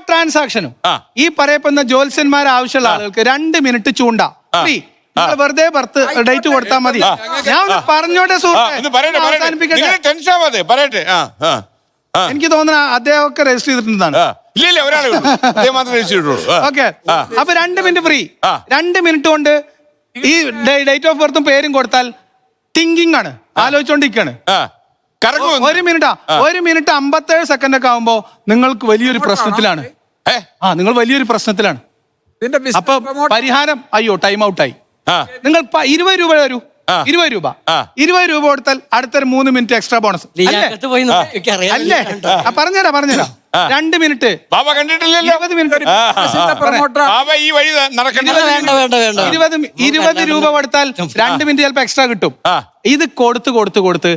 ട്രാൻസാക്ഷനും ഈ പറയപ്പെടുന്ന ജ്യോത്സ്യന്മാരെ ആവശ്യമുള്ള ആളുകൾക്ക് 2 മിനിറ്റ് ചൂണ്ട ഫ്രീ. വെറുതെ ബർത്ത് ഡേറ്റ് കൊടുത്താൽ മതി. ഞാൻ പറഞ്ഞോട്ടെ എനിക്ക് തോന്നുന്ന അദ്ദേഹം ഒക്കെ രജിസ്റ്റർ ചെയ്തിട്ടുണ്ടെന്നാണ്. ഓക്കെ, അപ്പൊ 2 മിനിറ്റ് ഫ്രീ. 2 മിനിറ്റ് കൊണ്ട് ഈ ഡേറ്റ് ഓഫ് ബർത്തും പേരും കൊടുത്താൽ തിങ്കിങ് ആണ്, ആലോചിച്ചോണ്ടിരിക്കാണ്. 1 മിനിറ്റ് 57 സെക്കൻഡ് ഒക്കെ ആവുമ്പോ നിങ്ങൾക്ക് വലിയൊരു പ്രശ്നത്തിലാണ്. നിങ്ങൾ വലിയൊരു പ്രശ്നത്തിലാണ്. അപ്പൊ പരിഹാരം, അയ്യോ ടൈം ഔട്ടായി. നിങ്ങൾ 20 രൂപ തരൂ. 20 രൂപ കൊടുത്താൽ അടുത്തൊരു 3 മിനിറ്റ് എക്സ്ട്രാ ബോണസ് അല്ലേ? പറഞ്ഞുതരാം. 2 മിനിറ്റ് 20 രൂപ കൊടുത്താൽ 2 മിനിറ്റ് ചിലപ്പോ എക്സ്ട്രാ കിട്ടും. ഇത് കൊടുത്ത്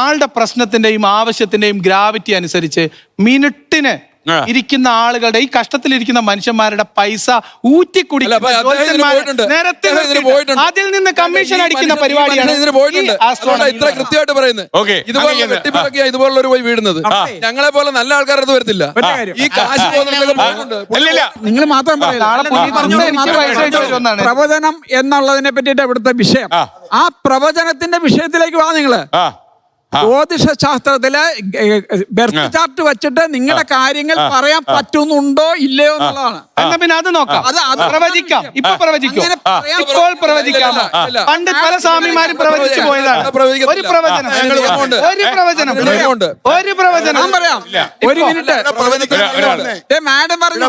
ആളുടെ പ്രശ്നത്തിന്റെയും ആവശ്യത്തിന്റെയും ഗ്രാവിറ്റി അനുസരിച്ച് മിനിറ്റിന് ഇരിക്കുന്ന ആളുകളുടെ, ഈ കഷ്ടത്തിലിരിക്കുന്ന മനുഷ്യന്മാരുടെ പൈസ ഊറ്റിക്കുടിക്കുന്ന അതിൽ നിന്ന് കമ്മീഷൻ അടിക്കുന്ന പരിപാടിയാണ് ഇത്ര കൃത്യമായിട്ട് പറയുന്നത്. ഇതുപോലുള്ള ഒരു പോയി വീടുന്നത് ഞങ്ങളെ പോലെ നല്ല ആൾക്കാരുടെ അടുത്ത് വരത്തില്ല. ഈ കാശ് നിങ്ങൾ മാത്രം പ്രവചനം എന്നുള്ളതിനെ പറ്റിയിട്ട് ഇവിടുത്തെ വിഷയം. ആ പ്രവചനത്തിന്റെ വിഷയത്തിലേക്ക് വാ. നിങ്ങള് ജ്യോതിഷ ശാസ്ത്രത്തില് ബർത്ത് ചാർട്ട് വെച്ചിട്ട് നിങ്ങളുടെ കാര്യങ്ങൾ പറയാൻ പറ്റുന്നുണ്ടോ ഇല്ലയോ എന്നുള്ളതാണ്. എന്നാ പിന്നെ അത് നോക്കാം. അത് പ്രവചിക്കാം. ഇപ്പോൾ പ്രവചിക്കാം. പണ്ട് പല സ്വാമിമാരും പ്രവചിച്ചു പോയതാണ്. ഒരു പ്രവചനം ഞാൻ പറയാം. 1 മിനിറ്റ് മാഡം പറഞ്ഞു.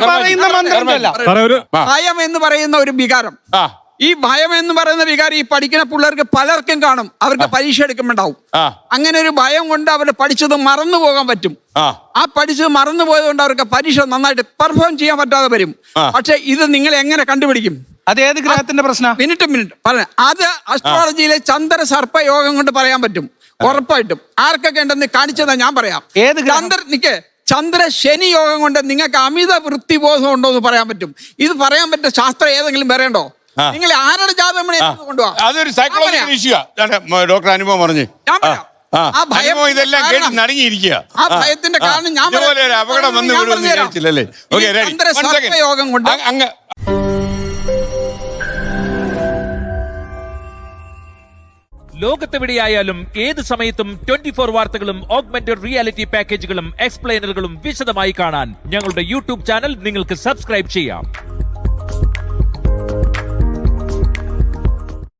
പറയുന്ന മന്ത്രമല്ല ഭയം എന്ന് പറയുന്ന ഒരു വികാരം. ഈ ഭയം എന്ന് പറയുന്ന വികാരം ഈ പഠിക്കുന്ന പിള്ളേർക്ക് പലർക്കും കാണും. അവർക്ക് പരീക്ഷ എടുക്കുമ്പോണ്ടാവും. അങ്ങനെ ഒരു ഭയം കൊണ്ട് അവർ പഠിച്ചത് മറന്നു പോകാൻ പറ്റും. ആ പഠിച്ചത് മറന്നു പോയത് കൊണ്ട് അവർക്ക് പരീക്ഷ നന്നായിട്ട് പെർഫോം ചെയ്യാൻ പറ്റാതെ വരും. പക്ഷെ ഇത് നിങ്ങൾ എങ്ങനെ കണ്ടുപിടിക്കും? അത് ഏത് ഗ്രഹത്തിന്റെ പ്രശ്നം? മിനിറ്റ് പറയാം. അത് അസ്ട്രോളജിയിലെ ചന്ദ്ര സർപ്പ യോഗം കൊണ്ട് പറയാൻ പറ്റും. ഉറപ്പായിട്ടും ആർക്കൊക്കെ ഉണ്ടെന്ന് കാണിച്ചതാ ഞാൻ പറയാം. ചന്ദ്ര ശനി യോഗം കൊണ്ട് നിങ്ങൾക്ക് അമിത വൃത്തിബോധം ഉണ്ടോ എന്ന് പറയാൻ പറ്റും. ഇത് പറയാൻ പറ്റുന്ന ശാസ്ത്രം ഏതെങ്കിലും പറയണ്ടോ? നിങ്ങൾ ആരുടെ ജാതകം കൊണ്ടുപോകാം? അതൊരു സൈക്കോളജിക്കൽ ഇഷ്യൂ. ഡോക്ടർ അനുഭവം പറഞ്ഞു. ഇതെല്ലാം കേട്ട് നടുങ്ങിയിരിക്കുക. ആ ഭയത്തിന്റെ കാരണം ഞാൻ അപകടം വന്നു വിടുന്നില്ലേ? യോഗം കൊണ്ട് ലോകത്തെവിടെയായാലും ഏത് സമയത്തും 24 വാർത്തകളും ഓഗ്മെന്റഡ് റിയാലിറ്റി പാക്കേജുകളും എക്സ്പ്ലെയിനറുകളും വിശദമായി കാണാൻ ഞങ്ങളുടെ യൂട്യൂബ് ചാനൽ നിങ്ങൾക്ക് സബ്സ്ക്രൈബ് ചെയ്യാം.